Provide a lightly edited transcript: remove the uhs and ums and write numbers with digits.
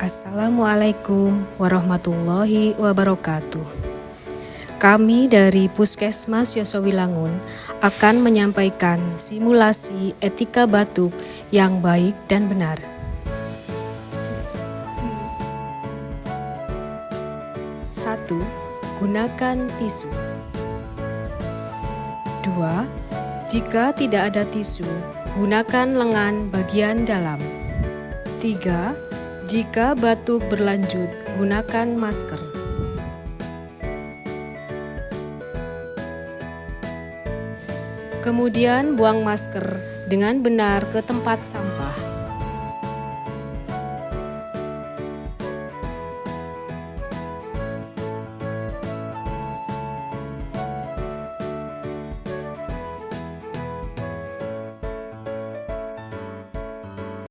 Assalamualaikum warahmatullahi wabarakatuh. Kami dari Puskesmas Yosowilangun akan menyampaikan simulasi etika batuk yang baik dan benar. 1. Gunakan tisu. 2. Jika tidak ada tisu, gunakan lengan bagian dalam. 3. Jika batuk berlanjut, gunakan masker. Kemudian buang masker dengan benar ke tempat sampah.